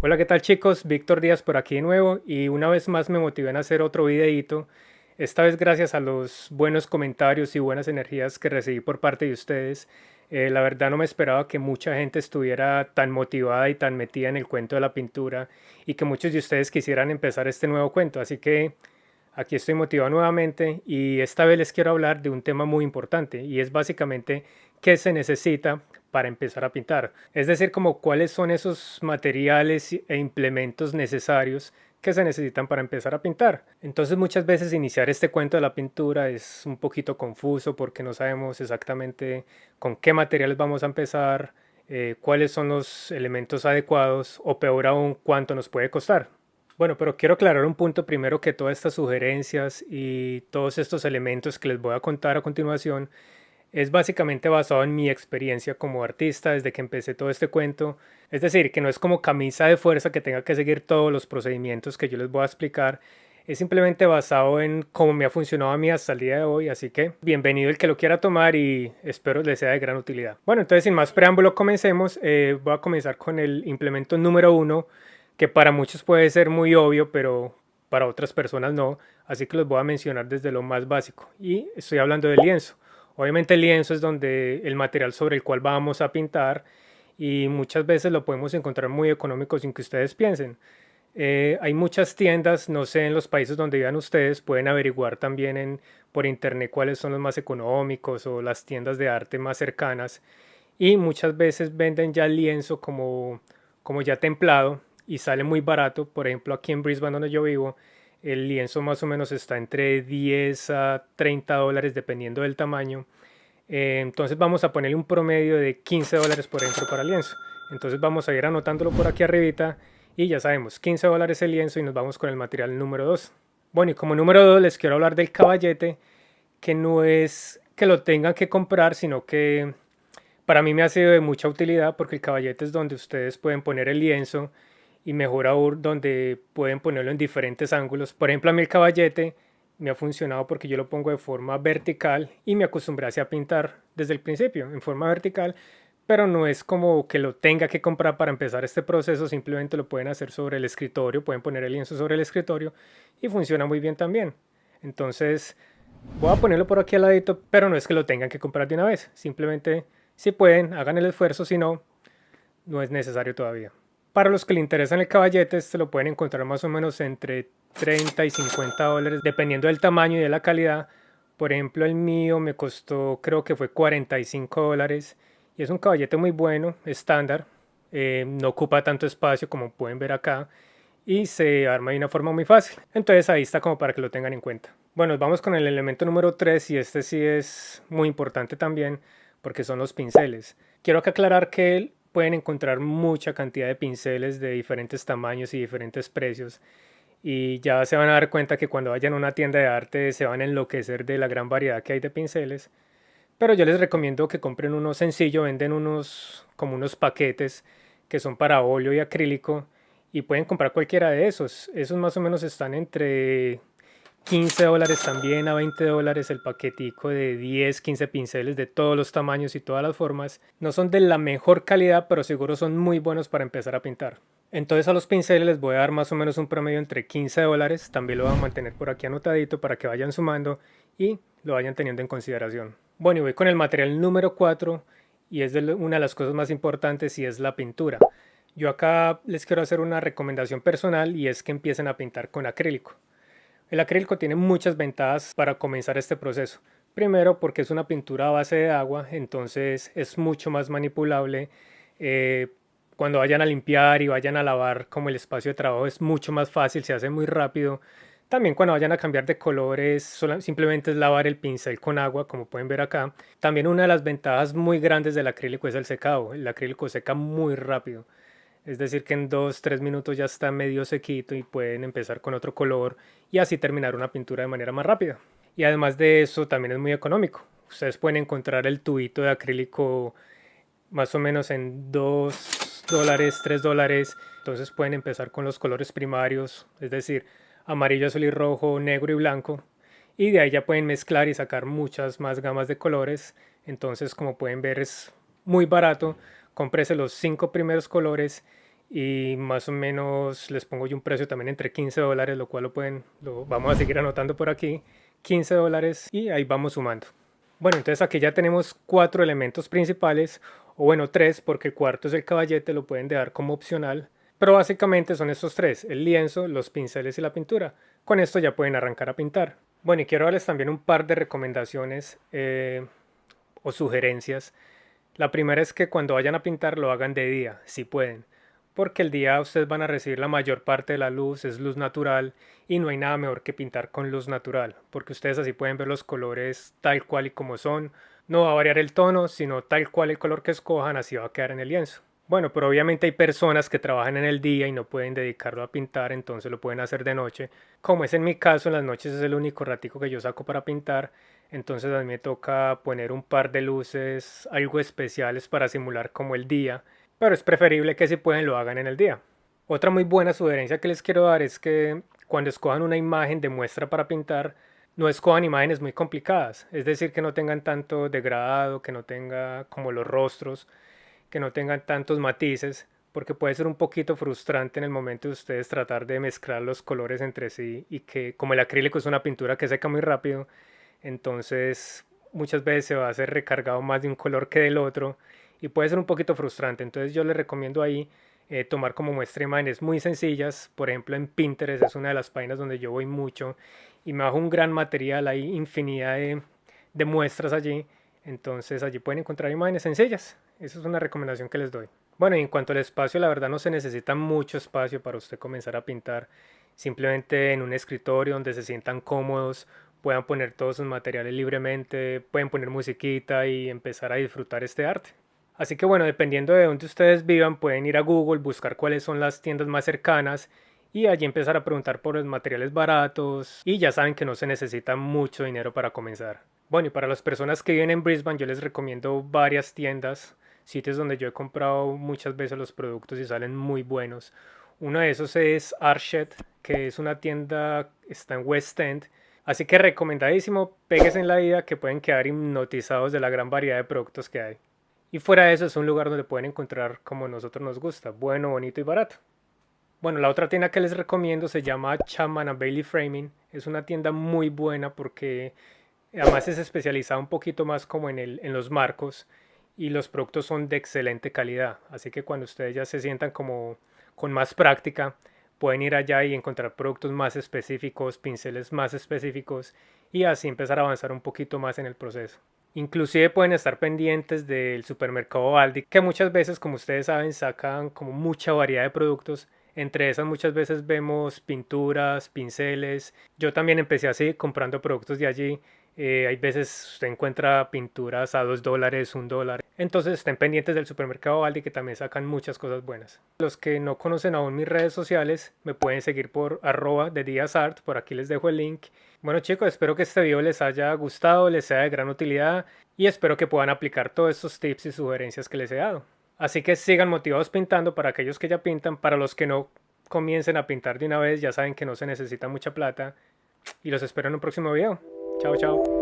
Hola, ¿qué tal chicos? Víctor Díaz por aquí de nuevo y una vez más me motivé a hacer otro videíto. Esta vez gracias a los buenos comentarios y buenas energías que recibí por parte de ustedes. La verdad no me esperaba que mucha gente estuviera tan motivada y tan metida en el cuento de la pintura y que muchos de ustedes quisieran empezar este nuevo cuento. Así que aquí estoy motivado nuevamente y esta vez les quiero hablar de un tema muy importante y es básicamente qué se necesita para empezar a pintar. Es decir, como cuáles son esos materiales e implementos necesarios que se necesitan para empezar a pintar. Entonces muchas veces iniciar este cuento de la pintura es un poquito confuso porque no sabemos exactamente con qué materiales vamos a empezar, cuáles son los elementos adecuados o peor aún cuánto nos puede costar. Bueno, pero quiero aclarar un punto primero, que todas estas sugerencias y todos estos elementos que les voy a contar a continuación es básicamente basado en mi experiencia como artista desde que empecé todo este cuento. Es decir, que no es como camisa de fuerza que tenga que seguir todos los procedimientos que yo les voy a explicar. Es simplemente basado en cómo me ha funcionado a mí hasta el día de hoy. Así que bienvenido el que lo quiera tomar y espero les sea de gran utilidad. Bueno, entonces sin más preámbulo comencemos. Voy a comenzar con el implemento número uno, que para muchos puede ser muy obvio, pero para otras personas no. Así que los voy a mencionar desde lo más básico. Y estoy hablando del lienzo. Obviamente el lienzo es donde el material sobre el cual vamos a pintar y muchas veces lo podemos encontrar muy económico sin que ustedes piensen. Hay muchas tiendas, no sé en los países donde vivan ustedes, pueden averiguar también por internet cuáles son los más económicos o las tiendas de arte más cercanas y muchas veces venden ya el lienzo como ya templado y sale muy barato. Por ejemplo, aquí en Brisbane donde yo vivo, el lienzo más o menos está entre 10 a 30 dólares dependiendo del tamaño. Entonces vamos a ponerle un promedio de 15 dólares por ejemplo para el lienzo. Entonces vamos a ir anotándolo por aquí arribita y ya sabemos, 15 dólares el lienzo y nos vamos con el material número 2. Bueno, y como número 2 les quiero hablar del caballete, que no es que lo tengan que comprar, sino que para mí me ha sido de mucha utilidad porque el caballete es donde ustedes pueden poner el lienzo y mejor aún donde pueden ponerlo en diferentes ángulos. Por ejemplo, a mí el caballete me ha funcionado porque yo lo pongo de forma vertical y me acostumbré así a pintar desde el principio en forma vertical, pero no es como que lo tenga que comprar para empezar este proceso, simplemente lo pueden hacer sobre el escritorio, pueden poner el lienzo sobre el escritorio y funciona muy bien también. Entonces, voy a ponerlo por aquí al ladito, pero no es que lo tengan que comprar de una vez, simplemente si pueden, hagan el esfuerzo, si no, no es necesario todavía. Para los que le interesan el caballete, se lo pueden encontrar más o menos entre 30 y 50 dólares, dependiendo del tamaño y de la calidad. Por ejemplo, el mío me costó, creo que fue 45 dólares. Y es un caballete muy bueno, estándar. No ocupa tanto espacio como pueden ver acá. Y se arma de una forma muy fácil. Entonces ahí está como para que lo tengan en cuenta. Bueno, vamos con el elemento número 3 y este sí es muy importante también porque son los pinceles. Quiero que aclarar que pueden encontrar mucha cantidad de pinceles de diferentes tamaños y diferentes precios y ya se van a dar cuenta que cuando vayan a una tienda de arte se van a enloquecer de la gran variedad que hay de pinceles. Pero yo les recomiendo que compren uno sencillo, venden unos como unos paquetes que son para óleo y acrílico y pueden comprar cualquiera de esos. Esos más o menos están entre 15 dólares también a 20 dólares el paquetico de 10, 15 pinceles de todos los tamaños y todas las formas. No son de la mejor calidad, pero seguro son muy buenos para empezar a pintar. Entonces a los pinceles les voy a dar más o menos un promedio entre 15 dólares. También lo voy a mantener por aquí anotadito para que vayan sumando y lo vayan teniendo en consideración. Bueno, y voy con el material número 4 y es una de las cosas más importantes y es la pintura. Yo acá les quiero hacer una recomendación personal y es que empiecen a pintar con acrílico. El acrílico tiene muchas ventajas para comenzar este proceso. Primero, porque es una pintura a base de agua, entonces es mucho más manipulable. Eh, Cuando vayan a limpiar y vayan a lavar, como el espacio de trabajo es mucho más fácil, se hace muy rápido. También cuando vayan a cambiar de colores, simplemente es lavar el pincel con agua, como pueden ver acá. También una de las ventajas muy grandes del acrílico es el secado. El acrílico seca muy rápido. Es decir, que en 2, 3 minutos ya está medio sequito y pueden empezar con otro color y así terminar una pintura de manera más rápida. Y además de eso, también es muy económico. Ustedes pueden encontrar el tubito de acrílico más o menos en 2 dólares, 3 dólares. Entonces pueden empezar con los colores primarios, es decir, amarillo, azul y rojo, negro y blanco. Y de ahí ya pueden mezclar y sacar muchas más gamas de colores. Entonces, como pueden ver, es muy barato. Cómprese los 5 primeros colores y más o menos les pongo yo un precio también entre $15, lo cual lo vamos a seguir anotando por aquí, $15 y ahí vamos sumando. Bueno, entonces aquí ya tenemos 4 elementos principales, o bueno, 3 porque el cuarto es el caballete, lo pueden dejar como opcional, pero básicamente son estos 3, el lienzo, los pinceles y la pintura. Con esto ya pueden arrancar a pintar. Bueno, y quiero darles también un par de recomendaciones o sugerencias. La primera es que cuando vayan a pintar lo hagan de día, si pueden, porque el día ustedes van a recibir la mayor parte de la luz, es luz natural y no hay nada mejor que pintar con luz natural, porque ustedes así pueden ver los colores tal cual y como son, no va a variar el tono, sino tal cual el color que escojan, así va a quedar en el lienzo. Bueno, pero obviamente hay personas que trabajan en el día y no pueden dedicarlo a pintar, entonces lo pueden hacer de noche. Como es en mi caso, en las noches es el único ratico que yo saco para pintar, entonces a mí me toca poner un par de luces, algo especiales para simular como el día, pero es preferible que si pueden lo hagan en el día. Otra muy buena sugerencia que les quiero dar es que cuando escojan una imagen de muestra para pintar, no escojan imágenes muy complicadas, es decir, que no tengan tanto degradado, que no tenga como los rostros, que no tengan tantos matices, porque puede ser un poquito frustrante en el momento de ustedes tratar de mezclar los colores entre sí y que como el acrílico es una pintura que seca muy rápido, entonces muchas veces se va a hacer recargado más de un color que del otro y puede ser un poquito frustrante. Entonces yo les recomiendo ahí tomar como muestra imágenes muy sencillas. Por ejemplo, en Pinterest es una de las páginas donde yo voy mucho y me bajo un gran material, hay infinidad de muestras allí. Entonces allí pueden encontrar imágenes sencillas. Esa es una recomendación que les doy. Bueno, y en cuanto al espacio, la verdad no se necesita mucho espacio para usted comenzar a pintar. Simplemente en un escritorio donde se sientan cómodos, puedan poner todos sus materiales libremente, pueden poner musiquita y empezar a disfrutar este arte. Así que bueno, dependiendo de dónde ustedes vivan, pueden ir a Google, buscar cuáles son las tiendas más cercanas y allí empezar a preguntar por los materiales baratos y ya saben que no se necesita mucho dinero para comenzar. Bueno, y para las personas que viven en Brisbane yo les recomiendo varias tiendas, sitios donde yo he comprado muchas veces los productos y salen muy buenos. Uno de esos es Artshed, que es una tienda, está en West End. Así que recomendadísimo, pegues en la vida que pueden quedar hipnotizados de la gran variedad de productos que hay. Y fuera de eso es un lugar donde pueden encontrar como a nosotros nos gusta, bueno, bonito y barato. Bueno, la otra tienda que les recomiendo se llama Chapman Bailey Framing. Es una tienda muy buena porque además es especializada un poquito más como en los marcos y los productos son de excelente calidad. Así que cuando ustedes ya se sientan como con más práctica, pueden ir allá y encontrar productos más específicos, pinceles más específicos y así empezar a avanzar un poquito más en el proceso. Inclusive pueden estar pendientes del supermercado Aldi, que muchas veces, como ustedes saben, sacan como mucha variedad de productos. Entre esas muchas veces vemos pinturas, pinceles. Yo también empecé así, comprando productos de allí. Hay veces usted encuentra pinturas a $2, $1. Entonces estén pendientes del supermercado Aldi que también sacan muchas cosas buenas. Los que no conocen aún mis redes sociales me pueden seguir por @dedíasart. Por aquí les dejo el link. Bueno chicos, espero que este video les haya gustado, les sea de gran utilidad y espero que puedan aplicar todos estos tips y sugerencias que les he dado. Así que sigan motivados pintando para aquellos que ya pintan, para los que no comiencen a pintar de una vez, ya saben que no se necesita mucha plata y los espero en un próximo video. Chao, chao.